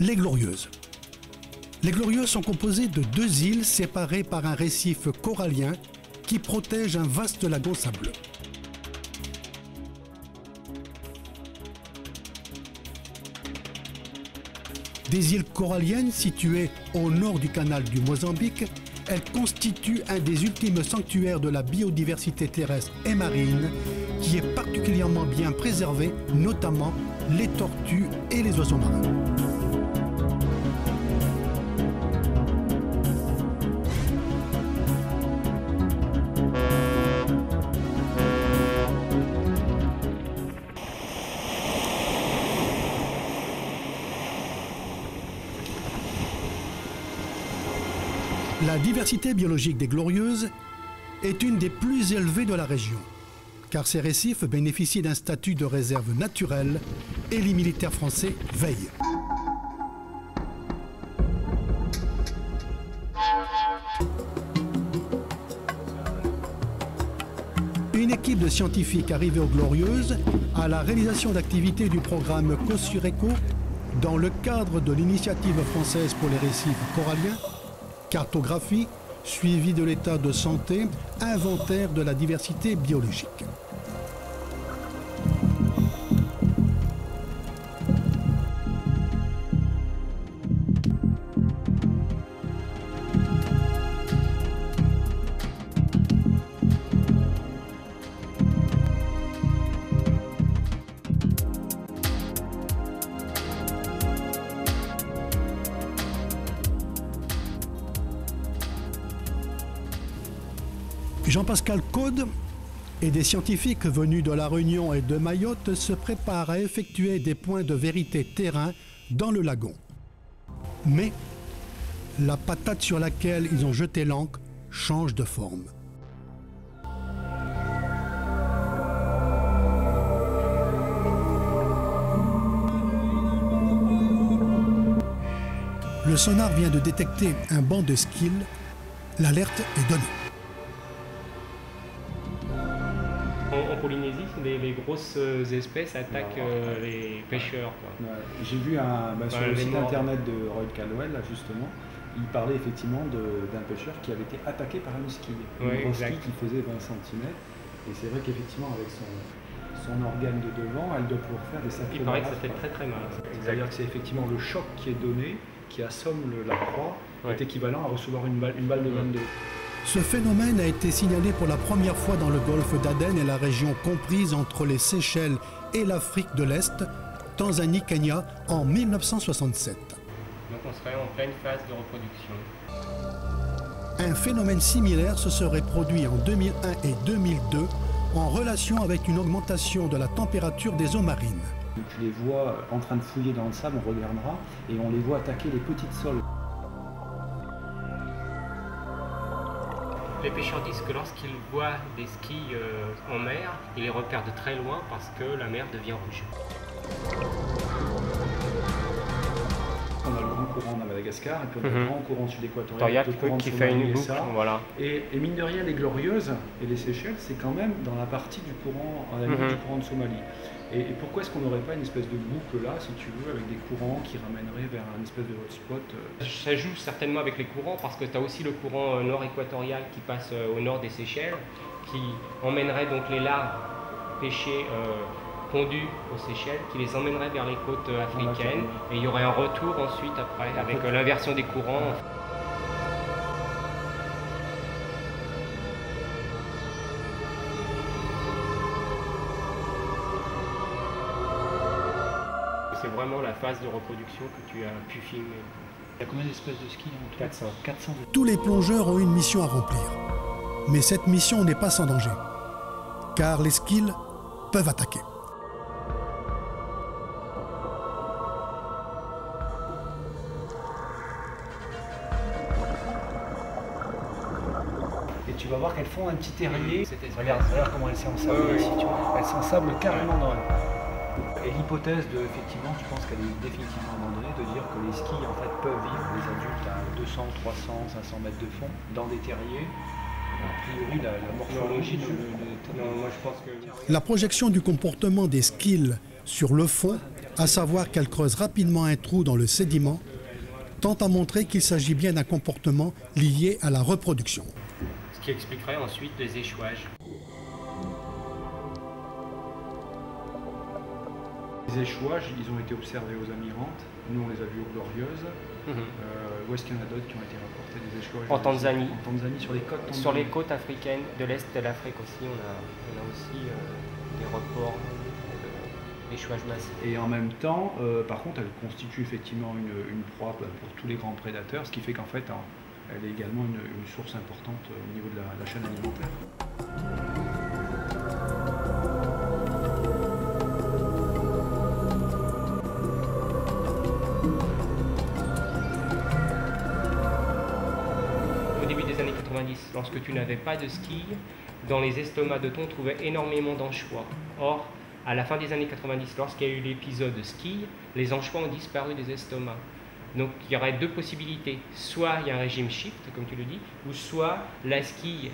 Les Glorieuses. Les Glorieuses sont composées de 2 îles séparées par un récif corallien qui protège un vaste lagon sableux. Des îles coralliennes situées au nord du canal du Mozambique, elles constituent un des ultimes sanctuaires de la biodiversité terrestre et marine qui est particulièrement bien préservé, notamment les tortues et les oiseaux marins. La diversité biologique des Glorieuses est une des plus élevées de la région, car ces récifs bénéficient d'un statut de réserve naturelle et les militaires français veillent. Une équipe de scientifiques arrivée aux Glorieuses à la réalisation d'activités du programme COSURECO dans le cadre de l'initiative française pour les récifs coralliens, cartographie, suivi de l'état de santé, inventaire de la diversité biologique. Jean-Pascal Caude et des scientifiques venus de La Réunion et de Mayotte se préparent à effectuer des points de vérité terrain dans le lagon. Mais la patate sur laquelle ils ont jeté l'ancre change de forme. Le sonar vient de détecter un banc de skills. L'alerte est donnée. En Polynésie, les grosses espèces attaquent les pêcheurs. Ouais, j'ai vu sur le site internet de Roy Caldwell, là, justement, il parlait effectivement d'un pêcheur qui avait été attaqué par une squille. Une grosse squille qui faisait 20 cm. Et c'est vrai qu'effectivement, avec son organe de devant, elle doit pouvoir faire des sacrés. Il paraît que ça fait très très mal. C'est-à-dire que c'est effectivement le choc qui est donné, qui assomme la proie, est équivalent à recevoir une balle de 22. Ce phénomène a été signalé pour la première fois dans le golfe d'Aden et la région comprise entre les Seychelles et l'Afrique de l'Est, Tanzanie, Kenya, en 1967. Donc on serait en pleine phase de reproduction. Un phénomène similaire se serait produit en 2001 et 2002 en relation avec une augmentation de la température des eaux marines. Tu les vois en train de fouiller dans le sable, on regardera, et on les voit attaquer les petites sols. Les pêcheurs disent que lorsqu'ils voient des skis en mer, ils les repèrent de très loin parce que la mer devient rouge. On a le grand courant à Madagascar, et puis on a le grand courant sud-équatorial, le courant qui fait une boucle, voilà. Et mine de rien, les Glorieuses et les Seychelles, c'est quand même dans la partie du courant, en amont du courant de Somalie. Et pourquoi est-ce qu'on n'aurait pas une espèce de boucle là, si tu veux, avec des courants qui ramèneraient vers un espèce de hotspot Ça joue certainement avec les courants parce que tu as aussi le courant nord-équatorial qui passe au nord des Seychelles, qui emmènerait donc les larves pêchées pondues aux Seychelles, qui les emmènerait vers les côtes africaines. Et il y aurait un retour ensuite après, avec l'inversion des courants. C'est vraiment la phase de reproduction que tu as pu filmer. Il y a combien d'espèces de skis en tout? 400. Tous les plongeurs ont une mission à remplir. Mais cette mission n'est pas sans danger, car les skills peuvent attaquer. Et tu vas voir qu'elles font un petit terrier. Regarde comment elles s'ensablent ici, tu vois. Elles s'ensablent carrément dans elle. Et l'hypothèse effectivement, je pense qu'elle est définitivement abandonnée, de dire que les skis en fait peuvent vivre, les adultes à 200, 300, 500 mètres de fond, dans des terriers. A priori, la morphologie non, moi je pense que... La projection du comportement des skills sur le fond à savoir qu'elle creuse rapidement un trou dans le sédiment, tend à montrer qu'il s'agit bien d'un comportement lié à la reproduction. Ce qui expliquerait ensuite les échouages. Les échouages, ils ont été observés aux Amirantes, nous on les a vus aux Glorieuses. Où est-ce qu'il y en a d'autres qui ont été rapportés des échouages? En Tanzanie. En Tanzanie, sur les côtes Sur les côtes africaines, de l'Est de l'Afrique aussi, on a aussi des reports d'échouages massifs. Et en même temps, par contre, elle constitue effectivement une proie pour tous les grands prédateurs, ce qui fait qu'en fait, elle est également une source importante au niveau de la chaîne alimentaire. Au début des années 90, lorsque tu n'avais pas de squilles, dans les estomacs de thon, on trouvait énormément d'anchois. Or, à la fin des années 90, lorsqu'il y a eu l'épisode squille, les anchois ont disparu des estomacs. Donc il y aurait deux possibilités. Soit il y a un régime shift, comme tu le dis, ou soit la squille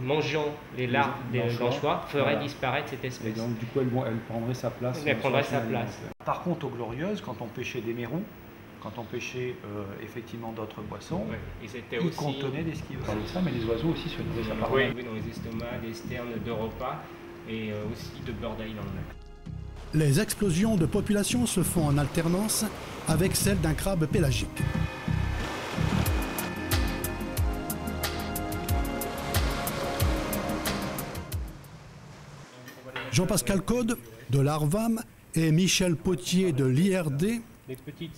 mangeant les larves d'anchois ferait disparaître cette espèce. Et donc du coup elle prendrait sa place. Elle prendrait sa place. Par contre, aux Glorieuses, quand on pêchait des mérous, quand on pêchait effectivement d'autres poissons, ils contenaient des squilles. On parlait de ça, mais les oiseaux aussi se nourrissaient ça par oui, dans les estomacs, des sternes d'Europa et aussi de Bird Island. Les explosions de population se font en alternance avec celle d'un crabe pélagique. Jean-Pascal Caude de l'ARVAM et Michel Potier de l'IRD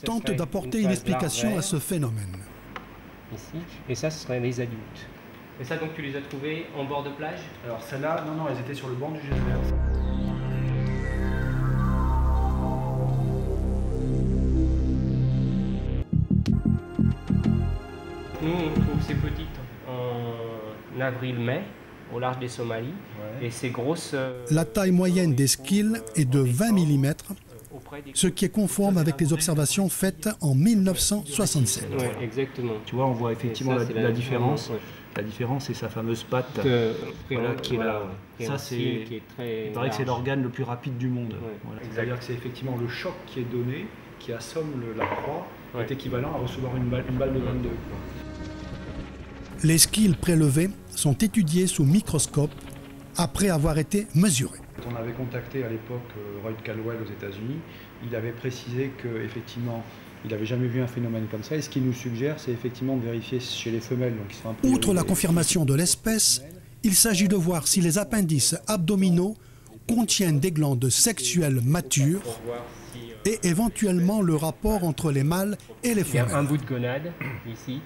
tentent d'apporter une explication à ce phénomène. Ici, et ça, ce seraient les adultes. Et ça, donc, tu les as trouvés en bord de plage? Alors celles-là, non, elles étaient sur le bord du Général. Nous, on trouve ces petites en avril-mai, au large des Somalies, et ces grosses... La taille moyenne des skills est de 20 mm, ce qui est conforme avec les observations faites en 1967. Oui, exactement. Tu vois, on voit effectivement la différence. Ouais. La différence, c'est sa fameuse patte qui est là. Ça, c'est très. Il paraît que c'est l'organe le plus rapide du monde. Ouais. Voilà. C'est-à-dire que c'est effectivement le choc qui est donné, qui assomme la proie, est équivalent à recevoir une balle de 22. Quoi. Les skills prélevés sont étudiés sous microscope après avoir été mesurés. On avait contacté à l'époque Roy Caldwell aux États-Unis. Il avait précisé qu'effectivement, il n'avait jamais vu un phénomène comme ça. Et ce qu'il nous suggère, c'est effectivement de vérifier chez les femelles. Donc, outre la confirmation de l'espèce, il s'agit de voir si les appendices abdominaux contiennent des glandes sexuelles matures et éventuellement le rapport entre les mâles et les femelles. Il y a un bout de gonade ici,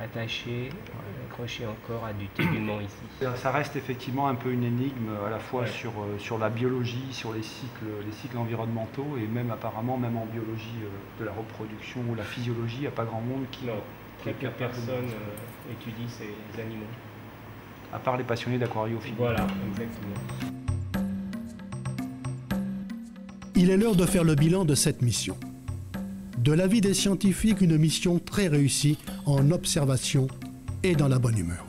attaché, accroché encore à du tégument ici. Ça reste effectivement un peu une énigme à la fois sur la biologie, sur les cycles environnementaux et même apparemment même en biologie de la reproduction ou la physiologie, il n'y a pas grand monde qui... Non, très peu de personnes étudient ces animaux. À part les passionnés d'aquariophilie. Voilà, exactement. Il est l'heure de faire le bilan de cette mission. De l'avis des scientifiques, une mission très réussie en observation et dans la bonne humeur.